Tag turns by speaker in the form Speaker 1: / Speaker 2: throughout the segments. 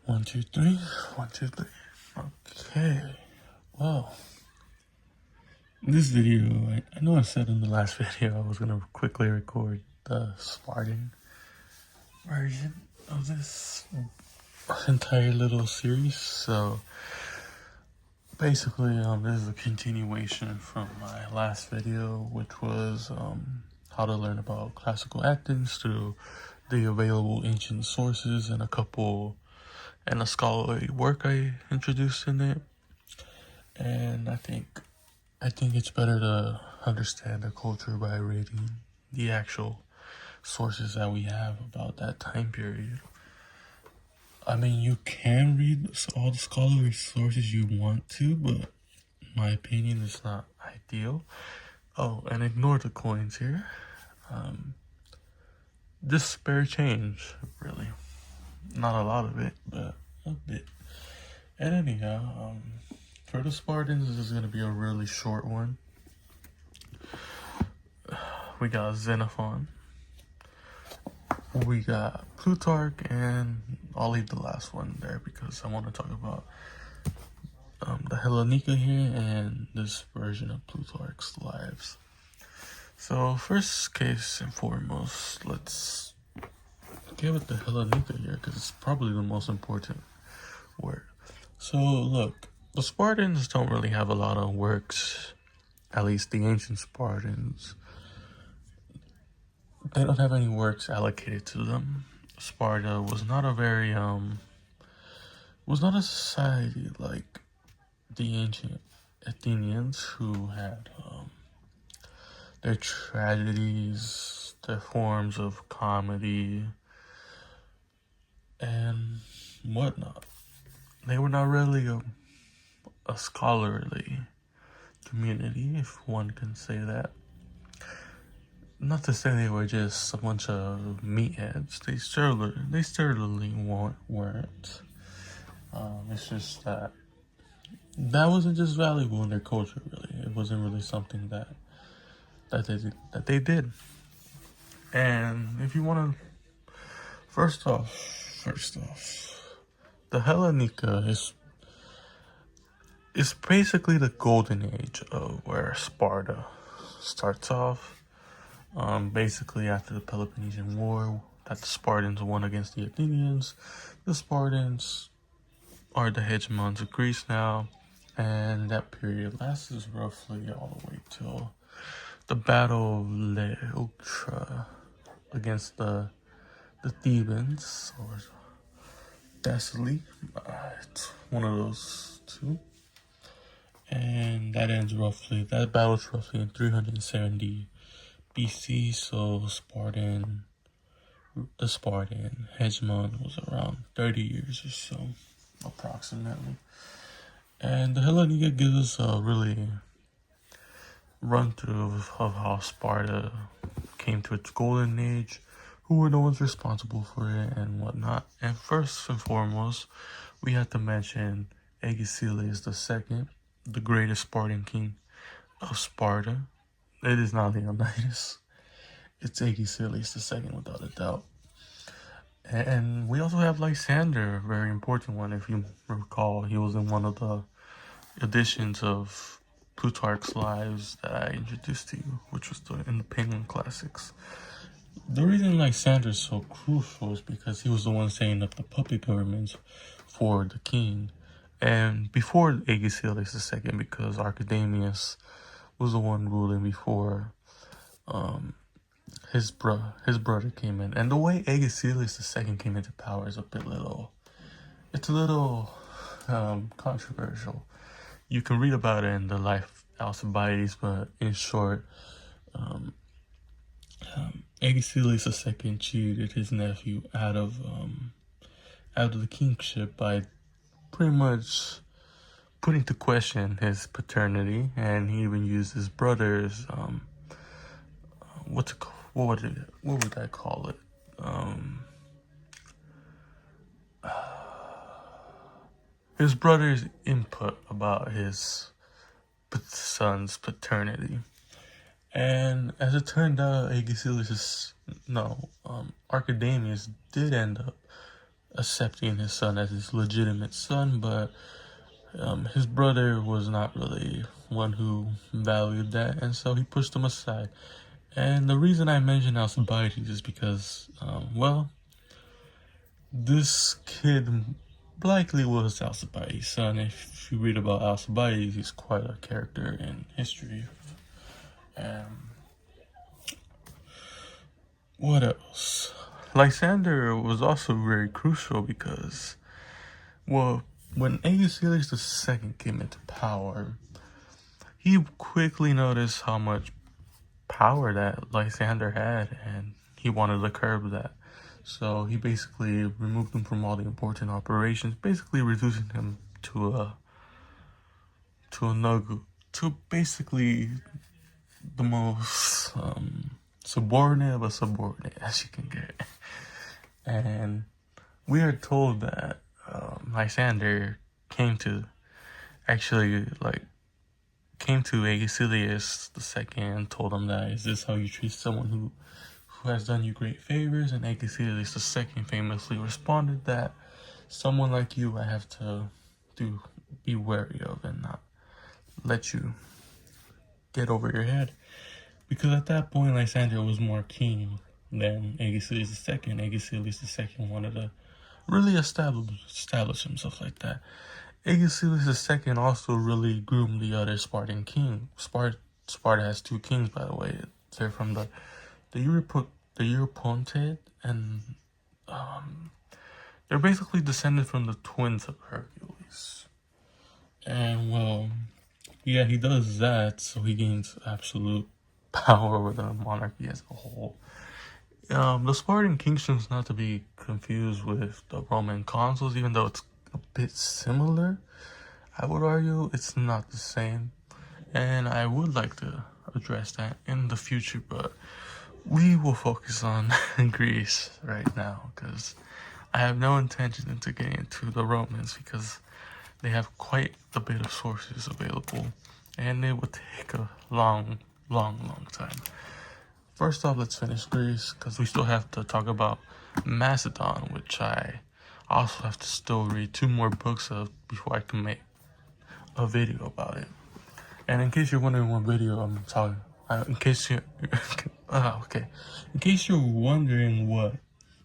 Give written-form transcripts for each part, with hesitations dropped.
Speaker 1: One, two, three. 1, 2, 3. Okay. Well, this video, I know I said in the last video I was going to quickly record the Spartan version of this entire little series. So basically, this is a continuation from my last video, which was how to learn about classical Athens through the available ancient sources and a scholarly work I introduced in it. And I think it's better to understand the culture by reading the actual sources that we have about that time period. I mean, you can read all the scholarly sources you want to, but in my opinion, it's not ideal. Oh, and ignore the coins here. Just spare change, really. Not a lot of it, but a bit. And anyhow, for the Spartans, this is going to be a really short one. We got Xenophon. We got Plutarch, and I'll leave the last one there because I want to talk about the Hellenica here and this version of Plutarch's lives. So first case and foremost, let's get with the Hellenica here because it's probably the most important word. So look, the Spartans don't really have a lot of works, at least the ancient Spartans. They don't have any works allocated to them. Sparta was not a society like the ancient Athenians, who had their tragedies, their forms of comedy, and whatnot. They were not really a scholarly community, if one can say that. Not to say they were just a bunch of meatheads. They certainly weren't. It's just that wasn't just valuable in their culture. Really, it wasn't really something that they did. And if you want to, first off, the Hellenica is basically the golden age of where Sparta starts off. Basically after the Peloponnesian War that the Spartans won against the Athenians, the Spartans are the hegemons of Greece now, and that period lasts roughly all the way till the Battle of Leuctra against the Thebans, or Thessaly. It's one of those two. And that battle's roughly in 370 BC, so the Spartan hegemon was around 30 years or so, approximately. And the Hellenica gives us a really run through of how Sparta came to its golden age, who were the ones responsible for it, and whatnot. And first and foremost, we have to mention Agesilaus II, the greatest Spartan king of Sparta. It is not Leonidas. It's Agesilaus II, without a doubt. And we also have Lysander, a very important one. If you recall, he was in one of the editions of Plutarch's Lives that I introduced to you, which was in the Penguin Classics. The reason Lysander is so crucial is because he was the one setting up the puppet governments for the king. And before Agesilaus II, because Archidamus was the one ruling before his brother came in. And the way Agesilaus II came into power is a little controversial. You can read about it in the Life Alcibiades, but in short, Agesilaus II cheated his nephew out of the kingship by pretty much putting to question his paternity, and he even used his brother's what would I call it? His brother's input about his son's paternity. And as it turned out, Archidamus did end up accepting his son as his legitimate son, but his brother was not really one who valued that, and so he pushed him aside. And the reason I mention Alcibiades is because, this kid likely was Alcibiades' son. If you read about Alcibiades, he's quite a character in history. What else? Lysander was also very crucial because, when Agesilaus II came into power, he quickly noticed how much power that Lysander had, and he wanted to curb that. So he basically removed him from all the important operations, basically reducing him to basically the most subordinate of a subordinate as you can get. And we are told that Lysander came to Agesilaus II and told him that, is this how you treat someone who has done you great favors? And Agesilaus II famously responded that, someone like you I have to be wary of and not let you get over your head. Because at that point, Lysander was more keen than Agesilaus II. Agesilaus II wanted to really establish himself like that. Agesilaus II also really groomed the other Spartan king. Sparta has two kings, by the way. They're from the Euripides, and they're basically descended from the twins of Hercules. And he does that, so he gains absolute power over the monarchy as a whole. The Spartan kingdom's not to be confused with the Roman consuls, even though it's a bit similar. I would argue it's not the same, and I would like to address that in the future, but we will focus on Greece right now, because I have no intention into getting into the Romans, because they have quite a bit of sources available, and it would take a long time. First off, let's finish Greece, because we still have to talk about Macedon, which I also have to still read 2 more books of before I can make a video about it. And in case you're wondering what video I'm talking, in case you're wondering what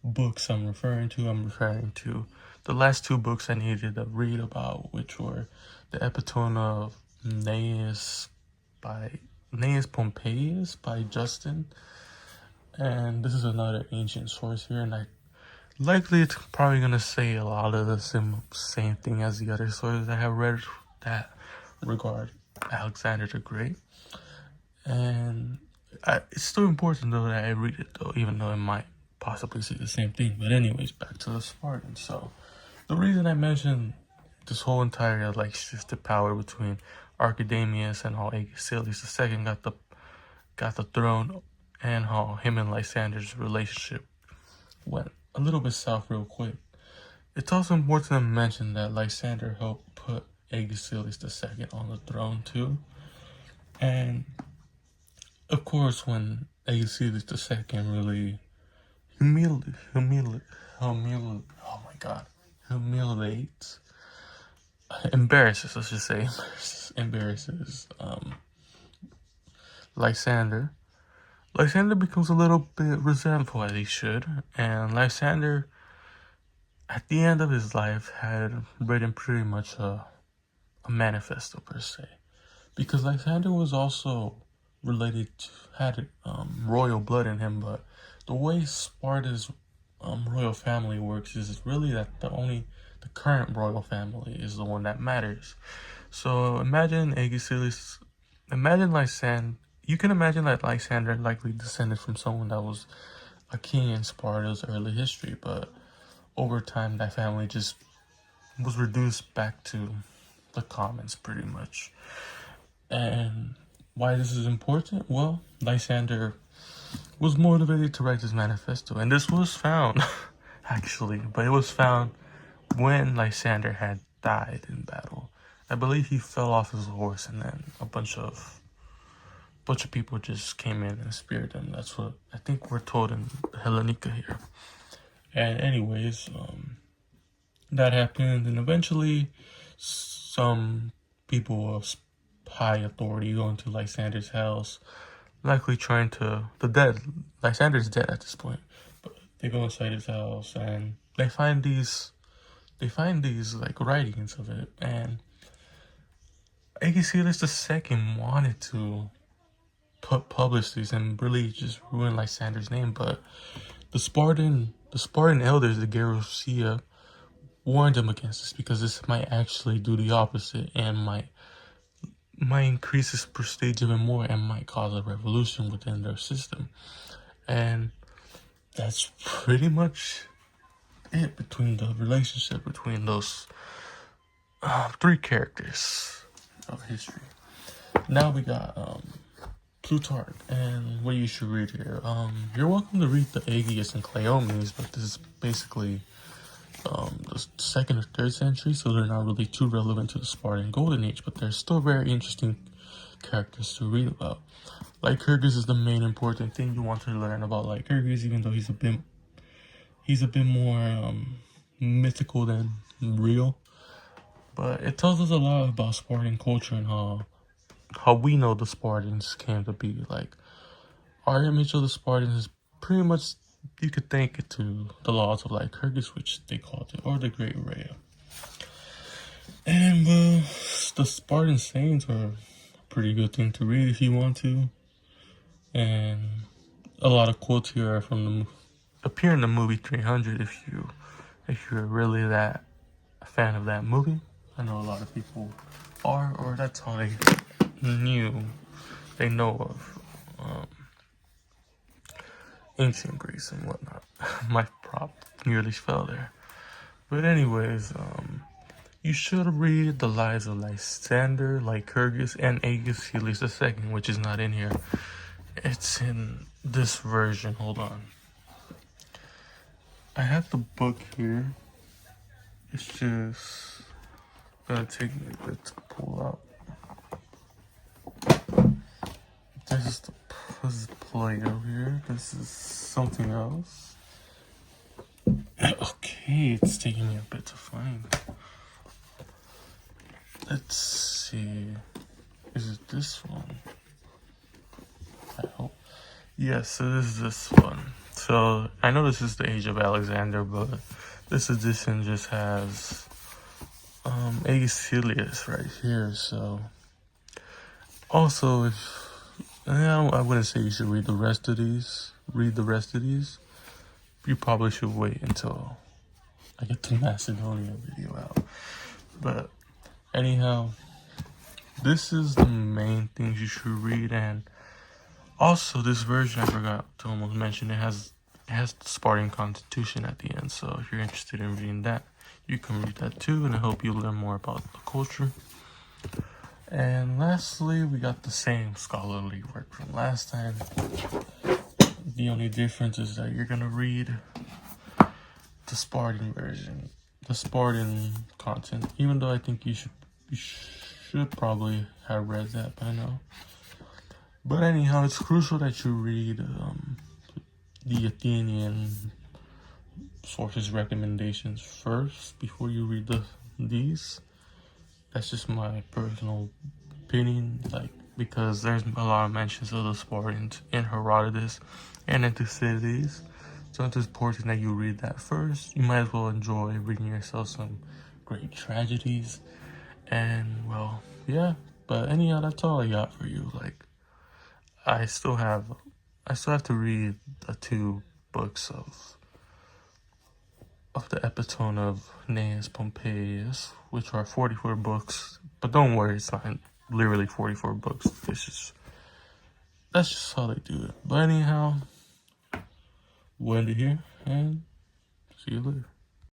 Speaker 1: books I'm referring to the last 2 books I needed to read about, which were the Epitome of Gnaeus Pompeius by Justin, and this is another ancient source here, and it's probably gonna say a lot of the same thing as the other sources I have read that regard Alexander the Great. And it's still important though that I read it though, even though it might possibly say the same thing. But anyways, back to the Spartans. So the reason I mentioned this whole entire shift of power between Archidamus and how Agesilaus II got the throne, and how him and Lysander's relationship went a little bit south real quick. It's also important to mention that Lysander helped put Agesilaus II on the throne too. And of course, when Agesilaus II really embarrasses Lysander. Lysander becomes a little bit resentful, as he should, and Lysander, at the end of his life, had written pretty much a manifesto per se, because Lysander was also had royal blood in him, but the way Sparta's royal family works is really that the current royal family is the one that matters. So imagine Lysander. You can imagine that Lysander likely descended from someone that was a king in Sparta's early history, but over time that family just was reduced back to the commons pretty much. And why this is important? Well, Lysander was motivated to write this manifesto, and this was found actually, but it was found when Lysander had died in battle. I believe he fell off his horse, and then a bunch of people just came in and speared him. That's what I think we're told in Hellenica here. And anyways, that happened, and eventually some people of high authority go into Lysander's house, likely trying to Lysander's dead at this point, but they go inside his house and they find these like writings of it, and Agesilaus II wanted to publish these and really just ruin Lysander's name, but the Spartan elders, the Gerousia, warned him against this because this might actually do the opposite and might increase his prestige even more and might cause a revolution within their system. And that's pretty much it between the relationship between those three characters of history. Now we got Plutarch and what you should read here. You're welcome to read the Aegeus and Cleomenes, but this is basically the 2nd or 3rd century, so they're not really too relevant to the Spartan Golden Age, but they're still very interesting characters to read about. Lycurgus is the main important thing you want to learn about Lycurgus, even though he's a bit more mythical than real. But it tells us a lot about Spartan culture and how we know the Spartans came to be. Like, our image of the Spartans is pretty much, you could thank it to the laws of Lycurgus, which they called it, or the Great Rhea. And the Spartan sayings are a pretty good thing to read if you want to. And a lot of quotes here are from appear in the movie 300 if you're really that a fan of that movie. I know a lot of people are, or that's how they know of ancient Greece and whatnot. My prop nearly fell there. But anyways, you should read the lives of Lysander, Lycurgus, and Agesilaus II, which is not in here. It's in this version. Hold on. I have the book here. It's just gonna take me a bit to pull out. This is Plato here. This is something else. Okay, it's taking me a bit to find. Let's see. Is it this one? I hope. Yes, it is this one. So, I know this is the Age of Alexander, but this edition just has Agesilaus right here. So, also, I wouldn't say you should read the rest of these. You probably should wait until I get the Macedonia video out. But anyhow, this is the main things you should read. And also, this version, I forgot to almost mention, it has the Spartan Constitution at the end. So if you're interested in reading that, you can read that too, and I hope you learn more about the culture. And lastly, we got the same scholarly work from last time. The only difference is that you're gonna read the Spartan version, the Spartan content, even though I think you should probably have read that by now. But anyhow, it's crucial that you read the Athenian sources recommendations first before you read these. That's just my personal opinion, because there's a lot of mentions of the Spartans in Herodotus and in Thucydides. So it's important that you read that first. You might as well enjoy reading yourself some great tragedies. And, well, yeah. But anyhow, that's all I got for you. I still have to read the 2 books of the Epitome of Gnaeus Pompeius, which are 44 books. But don't worry, it's not literally 44 books. That's just how they do it. But anyhow, we'll end it here, and see you later.